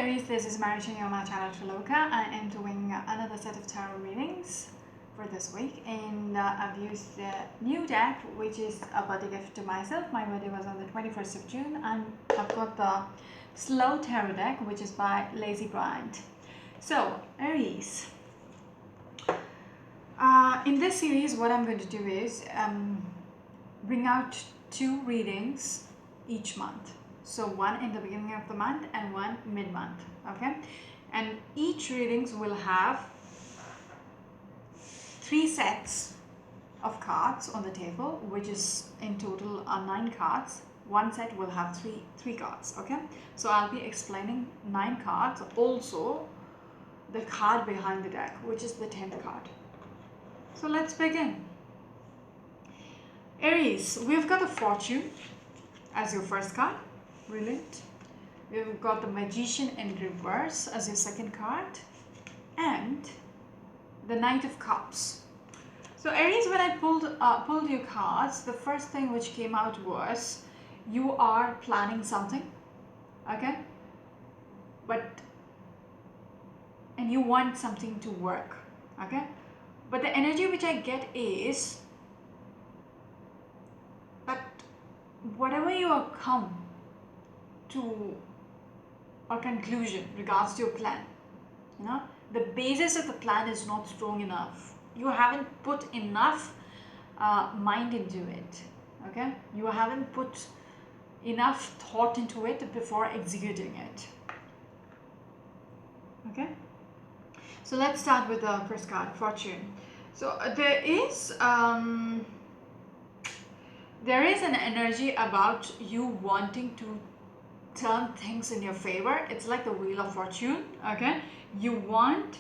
Aries, this is Marichini on my channel Triloka. I am doing another set of tarot readings for this week, and I've used the new deck, which is a birthday gift to myself. My birthday was on the 21st of June, and I've got the Slow Tarot deck, which is by Lazy Bryant. So Aries, in this series what I'm going to do is bring out 2 readings each month. So one in the beginning of the month and one mid-month, okay? And each readings will have 3 sets of cards on the table, which is in total 9 cards. One set will have three cards, okay? So I'll be explaining 9 cards, also the card behind the deck, which is the 10th card. So let's begin. Aries, we've got the Fortune as your first card. Brilliant. We've got the Magician in reverse as your second card, and the Knight of Cups. So Aries, when I pulled your cards, the first thing which came out was you are planning something, okay? And you want something to work, okay? But the energy which I get is that whatever you have come to a conclusion regards to your plan, you know, the basis of the plan is not strong enough. You haven't put enough mind into it, okay? You haven't put enough thought into it before executing it, okay? So let's start with the first card, Fortune. So there is an energy about you wanting to turn things in your favor. It's like the Wheel of Fortune, okay? You want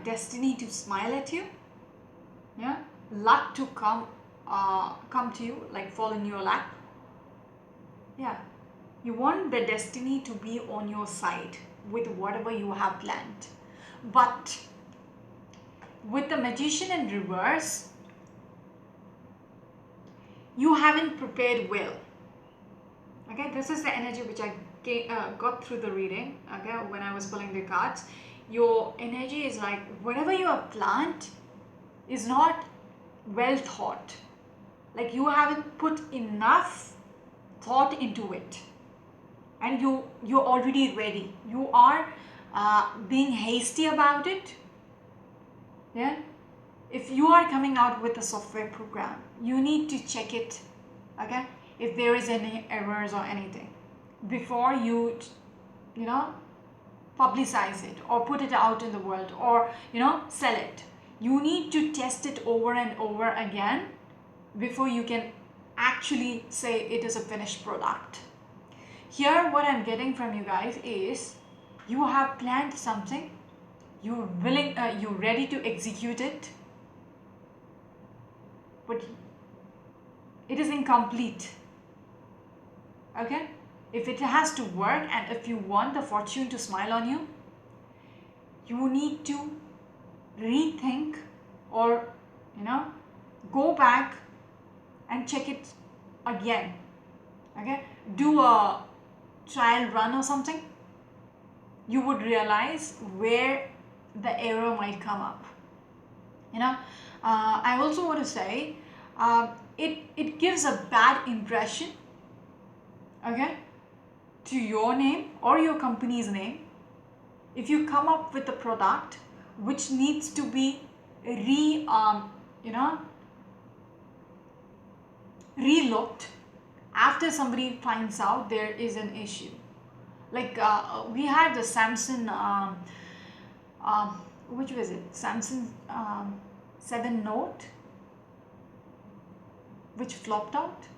destiny to smile at you, yeah, luck to come to you, like fall in your lap. Yeah, you want the destiny to be on your side with whatever you have planned. But with the Magician in reverse, you haven't prepared well, okay? This is the energy which I got through the reading, okay, when I was pulling the cards. Your energy is like whatever you have planned is not well thought. Like you haven't put enough thought into it, and you're already ready. You are being hasty about it, yeah? If you are coming out with a software program, you need to check it, okay, if there is any errors or anything before you publicize it or put it out in the world or sell it. You need to test it over and over again before you can actually say it is a finished product. Here what I'm getting from you guys is you have planned something, you're ready to execute it, but it is incomplete, okay? If it has to work and if you want the fortune to smile on you, you need to rethink or go back and check it again, okay? Do a trial run or something. You would realize where the error might come up, I also want to say it gives a bad impression, okay, to your name or your company's name if you come up with a product which needs to be relooked after somebody finds out there is an issue. Like we had the Samsung which was it, Samsung 7 Note, which flopped out.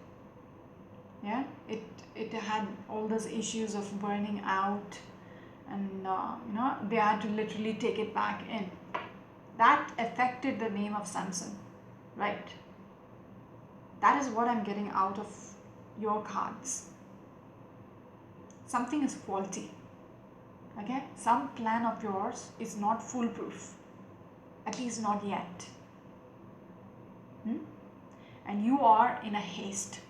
Yeah, it had all those issues of burning out, and they had to literally take it back in. That affected the name of Samsung, right? That is what I'm getting out of your cards. Something is faulty, okay? Some plan of yours is not foolproof, at least not yet. And you are in a haste.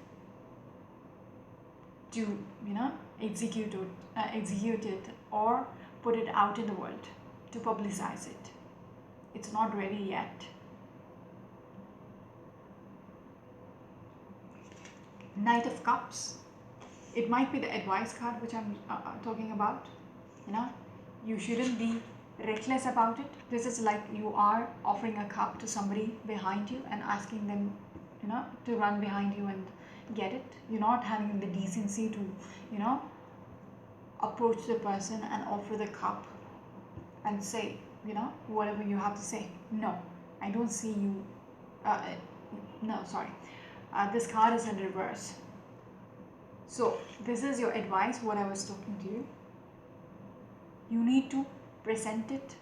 to, you know, execute it or put it out in the world, to publicize it. It's not ready yet. Knight of Cups. It might be the advice card which I'm talking about. You know, you shouldn't be reckless about it. This is like you are offering a cup to somebody behind you and asking them, you know, to run behind you and get it. You're not having the decency to, you know, approach the person and offer the cup and say, you know, whatever you have to say. No, I don't see you. No, sorry. This card is in reverse. So this is your advice, what I was talking to you. You need to present it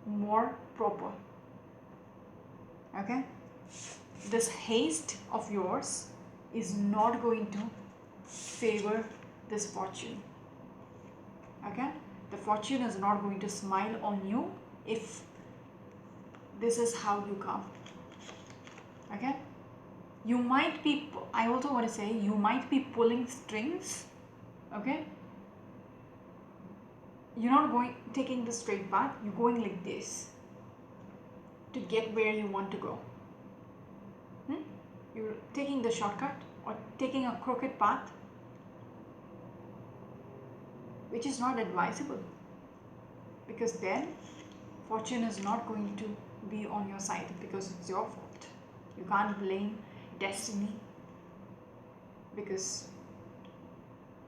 more proper. Okay? This haste of yours is not going to favor this fortune. Okay? The fortune is not going to smile on you if this is how you come. Okay? You might be, I also want to say, you might be pulling strings. Okay? You're not taking the straight path, you're going like this to get where you want to go. You're taking the shortcut or taking a crooked path, which is not advisable, because then fortune is not going to be on your side because it's your fault. You can't blame destiny because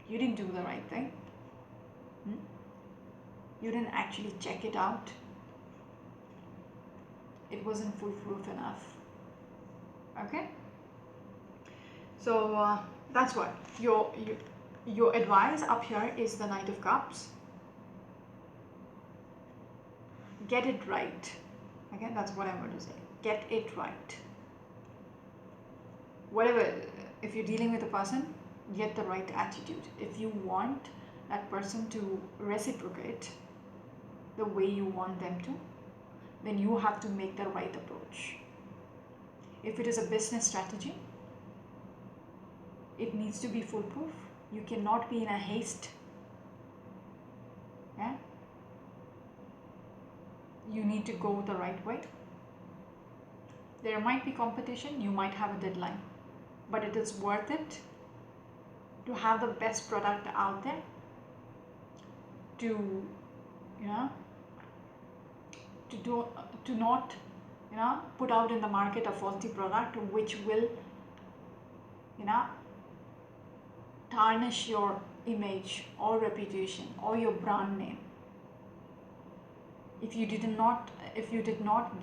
you didn't do the right thing. You didn't actually check it out. It wasn't foolproof enough. Okay? So that's what your advice up here is the Knight of Cups. Get it right. Okay, that's what I'm going to say. Get it right. Whatever, if you're dealing with a person, get the right attitude. If you want that person to reciprocate the way you want them to, then you have to make the right approach. If it is a business strategy, it needs to be foolproof. You cannot be in a haste. Yeah? You need to go the right way. There might be competition, you might have a deadline, but it is worth it to have the best product out there, to, you know, to not, you know, put out in the market a faulty product which will, you know, tarnish your image or reputation or your brand name if you did not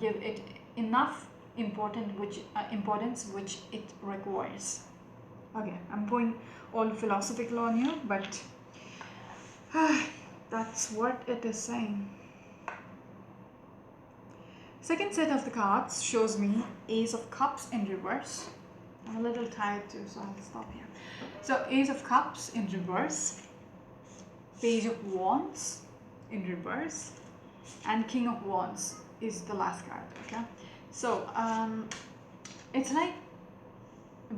give it enough importance which it requires. Okay, I'm going all philosophical on you, but that's what it is saying. Second set of the cards shows me Ace of Cups in reverse. I'm a little tired too, so I'll stop here. So Ace of Cups in reverse, Page of Wands in reverse, and King of Wands is the last card. Okay, so it's like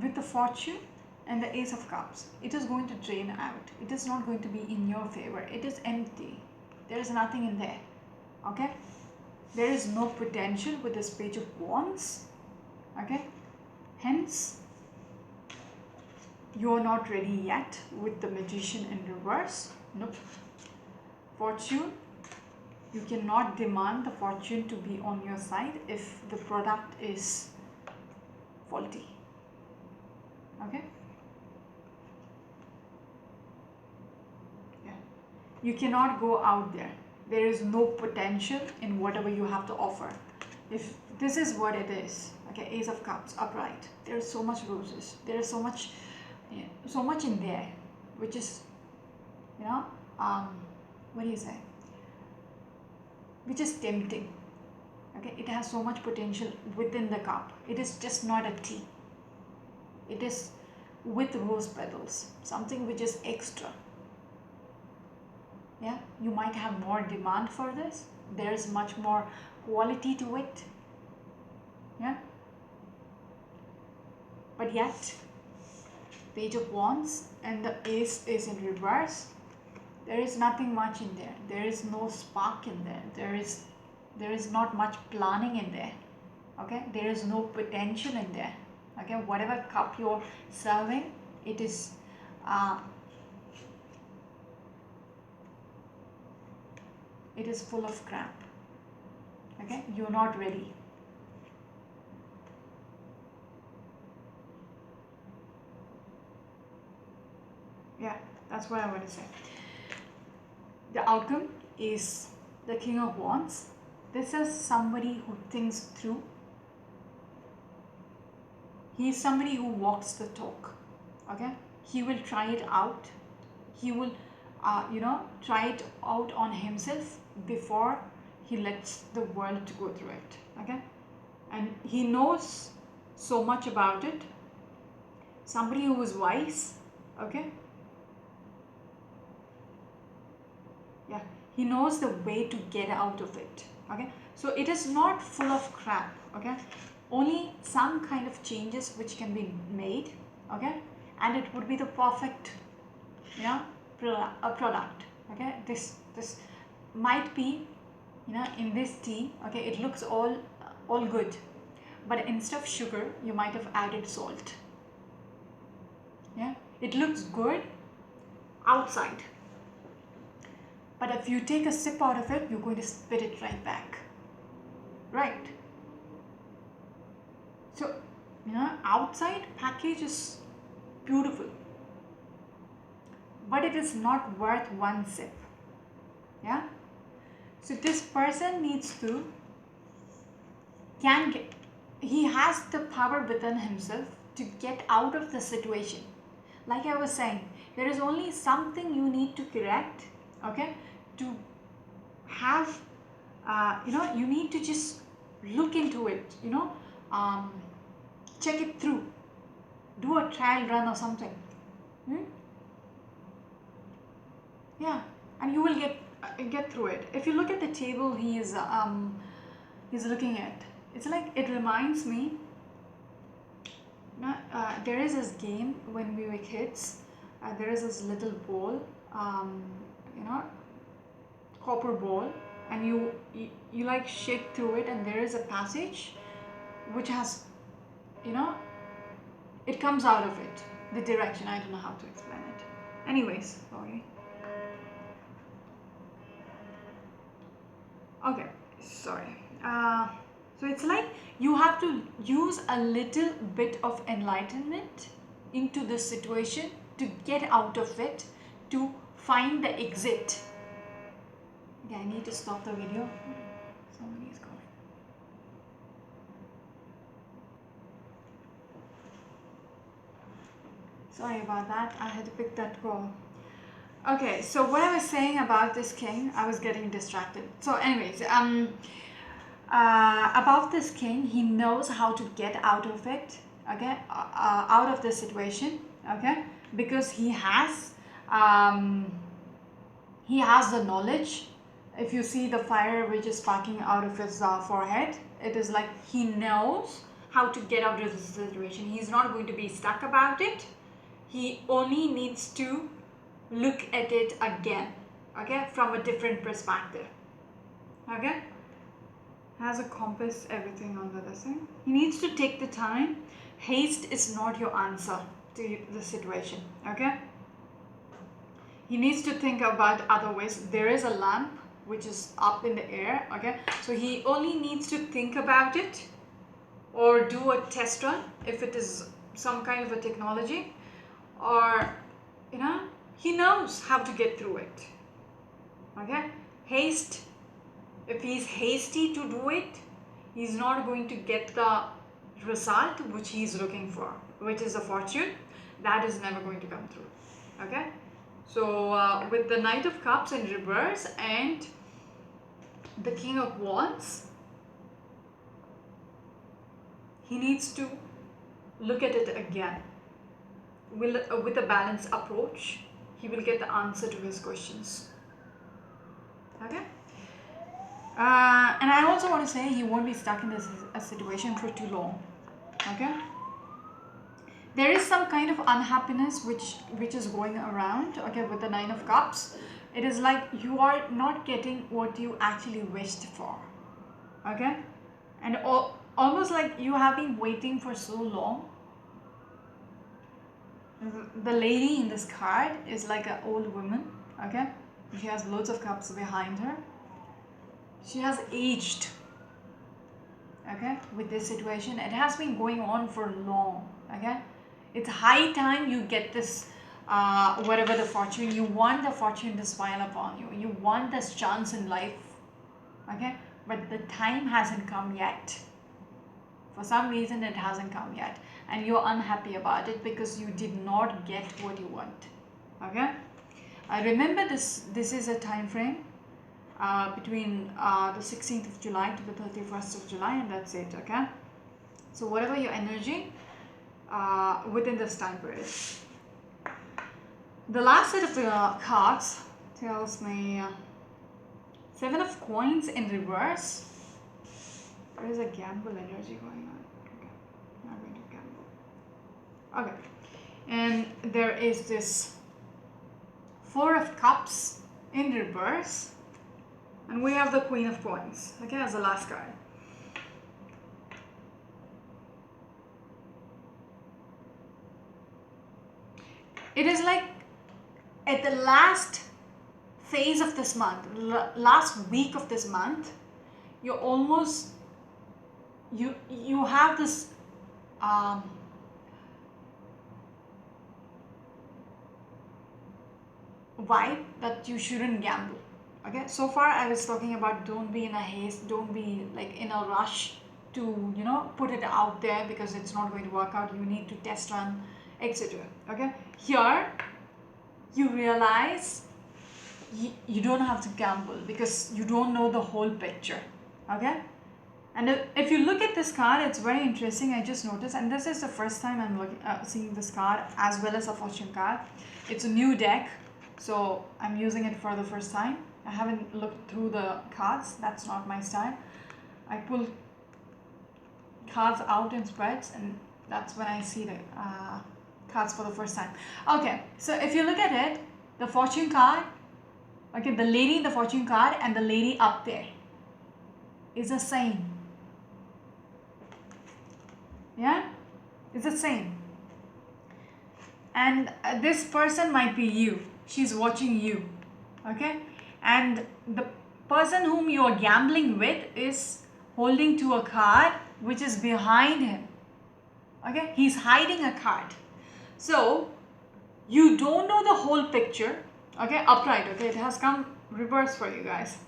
with the Fortune and the Ace of Cups, it is going to drain out. It is not going to be in your favor. It is empty. There is nothing in there. Okay, there is no potential with this Page of Wands. Okay, hence you are not ready yet with the Magician in reverse. Nope. Fortune, you cannot demand the fortune to be on your side if the product is faulty. Okay? Yeah. You cannot go out there. There is no potential in whatever you have to offer. If this is what it is, okay, Ace of Cups, upright. There is so much roses. There is so much in there, which is, you know, what do you say? Which is tempting. Okay, it has so much potential within the cup. It is just not a tea. It is with rose petals, something which is extra. Yeah, you might have more demand for this. There is much more quality to it. Yeah, but yet Page of Wands and the Ace is in reverse. There is nothing much in there. There is no spark in there. There is not much planning in there. Okay, there is no potential in there. Okay, whatever cup you're serving, it is full of crap. Okay, you're not ready. Yeah, that's what I want to say. The outcome is the King of Wands. This is somebody who thinks through. He is somebody who walks the talk. Okay, he will try it out. He will try it out on himself before he lets the world to go through it. Okay, and he knows so much about it. Somebody who is wise. Okay, yeah, he knows the way to get out of it. Okay, so it is not full of crap. Okay, only some kind of changes which can be made. Okay, and it would be the perfect a product. Okay, this might be in this tea. Okay, it looks all good, but instead of sugar you might have added salt. Yeah, it looks good outside, but if you take a sip out of it, you're going to spit it right back, right? So outside package is beautiful, but it is not worth one sip. Yeah, so this person needs to he has the power within himself to get out of the situation. Like I was saying, there is only something you need to correct. Okay, to have you need to just look into it, check it through, do a trial run or something. Yeah, and you will get through it. If you look at the table he's looking at, it's like, it reminds me, there is this game when we were kids. There is this little ball, copper ball, and you like shake through it, and there is a passage which has, it comes out of it, the direction. I don't know how to explain it. Anyways, sorry. Okay, sorry. So it's like you have to use a little bit of enlightenment into the situation to get out of it, to find the exit. Okay, I need to stop the video. Somebody is calling. Sorry about that. I had to pick that call. Okay, so what I was saying about this king, I was getting distracted. So anyways, about this king, he knows how to get out of it, okay, out of the situation, okay, because he has the knowledge. If you see the fire which is sparking out of his forehead, it is like he knows how to get out of the situation. He's not going to be stuck about it. He only needs to look at it again, okay, from a different perspective. Okay, has a compass, everything under the thing. He needs to take the time. Haste is not your answer to the situation. Okay, he needs to think about other ways. There is a lamp which is up in the air. Okay, so he only needs to think about it, or do a test run if it is some kind of a technology, or he knows how to get through it. Okay, haste, if he's hasty to do it, he's not going to get the result which he's looking for, which is a fortune. That is never going to come through. Okay, so with the Knight of Cups in reverse and the King of Wands, he needs to look at it again. With a balanced approach, he will get the answer to his questions. Okay, and I also want to say he won't be stuck in this situation for too long. Okay, there is some kind of unhappiness which is going around, okay, with the Nine of Cups. It is like you are not getting what you actually wished for, okay, and almost like you have been waiting for so long. The lady in this card is like an old woman, okay, she has loads of cups behind her. She has aged, okay, with this situation. It has been going on for long, okay. It's high time you get this, whatever the fortune, you want the fortune to smile upon you. You want this chance in life, okay, but the time hasn't come yet. For some reason it hasn't come yet, and you're unhappy about it because you did not get what you want, okay. I remember this is a time frame between the 16th of July to the 31st of July, and that's it, okay. So whatever your energy within this time period. The last set of the cards tells me Seven of Coins in reverse. There is a gamble energy going on. Okay, I'm going to gamble. Okay, and there is this Four of Cups in reverse, and we have the Queen of Coins, okay, as the last card. It is like at the last phase of this month, last week of this month, you're almost, you have this vibe that you shouldn't gamble, okay. So far I was talking about don't be in a haste, don't be like in a rush to, you know, put it out there because it's not going to work out. You need to test run, etc. Okay, here you realize you don't have to gamble because you don't know the whole picture, okay. And if you look at this card, it's very interesting. I just noticed, and this is the first time I'm looking seeing this card as well as a fortune card. It's a new deck, so I'm using it for the first time. I haven't looked through the cards. That's not my style. I pull cards out in spreads, and that's when I see the cards for the first time. Okay, so if you look at it, the fortune card, okay, the lady in the fortune card and the lady up there is the same. Yeah, it's the same. And this person might be you. She's watching you, okay, and the person whom you are gambling with is holding to a card which is behind him, okay. He's hiding a card, so you don't know the whole picture, okay. Upright, okay, it has come reverse for you guys.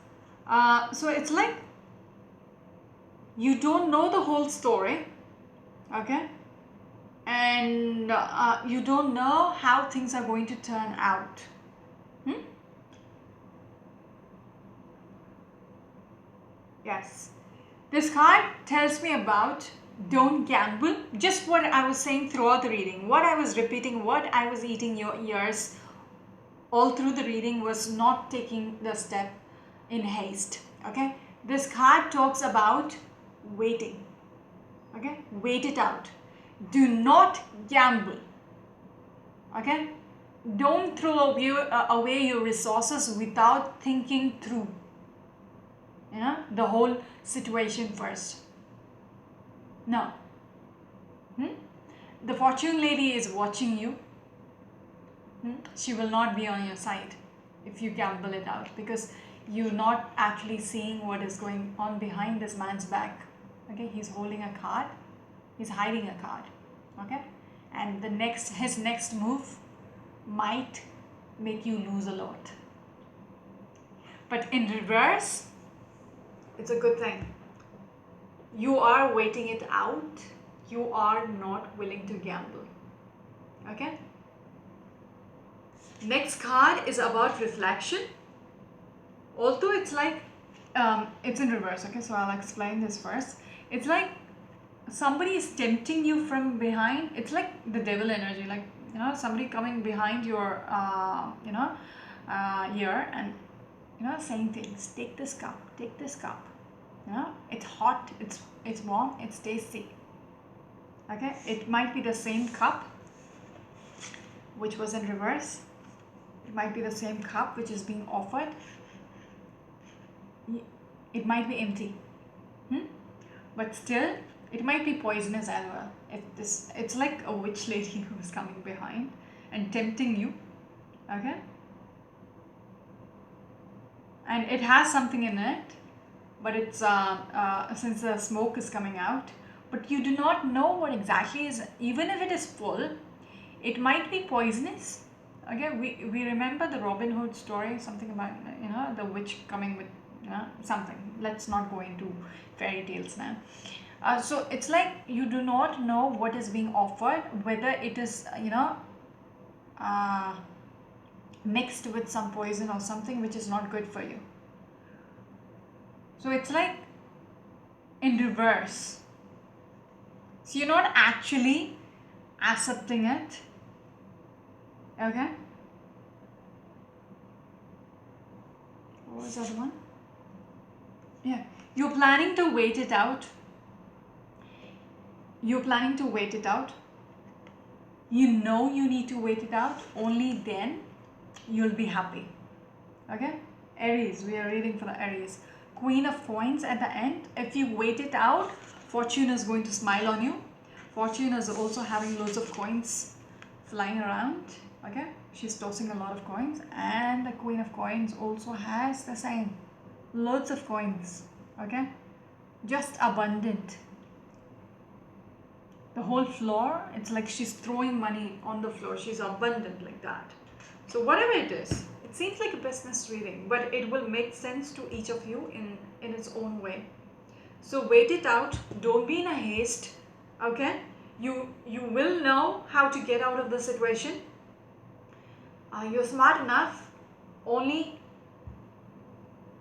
So it's like you don't know the whole story, okay, and you don't know how things are going to turn out. Yes, this card tells me about don't gamble. Just what I was saying throughout the reading, what I was repeating, what I was eating your ears all through the reading was not taking the step in haste, okay. This card talks about waiting, okay. Wait it out. Do not gamble, okay. Don't throw away your resources without thinking through, you know, the whole situation first. No. The fortune lady is watching you. She will not be on your side if you gamble it out, because you're not actually seeing what is going on behind this man's back, okay. He's holding a card, he's hiding a card, okay, and his next move might make you lose a lot. But in reverse, it's a good thing. You are waiting it out. You are not willing to gamble, okay. Next card is about reflection. Although it's like it's in reverse, okay, so I'll explain this first. It's like somebody is tempting you from behind. It's like the devil energy, like, you know, somebody coming behind your ear and, you know, saying things. Take this cup, take this cup, you know, it's hot, it's warm, it's tasty, okay. It might be the same cup, which was in reverse. It might be the same cup which is being offered. It might be empty, but still it might be poisonous as well. If this, it's like a witch lady who is coming behind and tempting you, okay? And it has something in it, but it's since the smoke is coming out, but you do not know what exactly is. Even if it is full, it might be poisonous. Okay, we remember the Robin Hood story, something about, you know, the witch coming with, you know, something. Let's not go into fairy tales now. So it's like you do not know what is being offered, whether it is, you know, mixed with some poison or something which is not good for you. So it's like in reverse. So you're not actually accepting it. Okay? What was the other one? Yeah. You're planning to wait it out. You're planning to wait it out. You know you need to wait it out. Only then you'll be happy. Okay? Aries. We are reading for the Aries. Queen of Coins at the end. If you wait it out, Fortune is going to smile on you. Fortune is also having loads of coins flying around. Okay? She's tossing a lot of coins. And the Queen of Coins also has the same. Loads of coins. Okay? Just abundant. The whole floor, it's like she's throwing money on the floor. She's abundant like that. So whatever it is, it seems like a business reading, but it will make sense to each of you in its own way. So wait it out. Don't be in a haste. Okay? You will know how to get out of the situation. You're smart enough. Only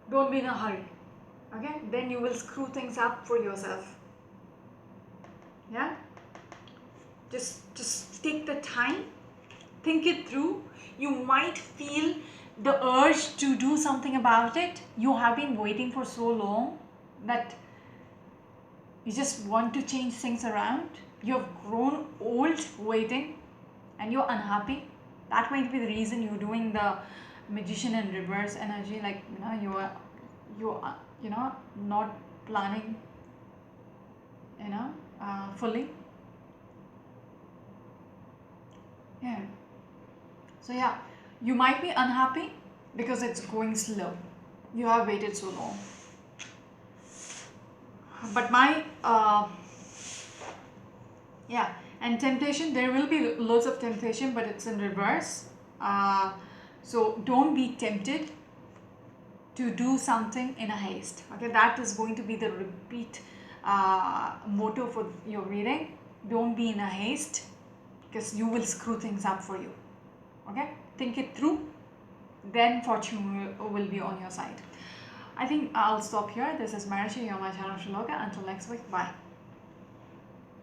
don't be in a hurry. Okay? Then you will screw things up for yourself. Yeah? Just take the time, think it through. You might feel the urge to do something about it. You have been waiting for so long that you just want to change things around. You have grown old waiting and you're unhappy. That might be the reason you're doing the Magician in reverse energy, like, you know, you're not planning, fully. Yeah. So yeah, you might be unhappy because it's going slow. You have waited so long. But yeah, and temptation, there will be loads of temptation, but it's in reverse. So don't be tempted to do something in a haste. Okay, that is going to be the repeat motto for your reading. Don't be in a haste, because you will screw things up for you. Okay, think it through, then fortune will be on your side. I think I'll stop here. This is Marishi, you're my channel Shaloka. Until next week, bye.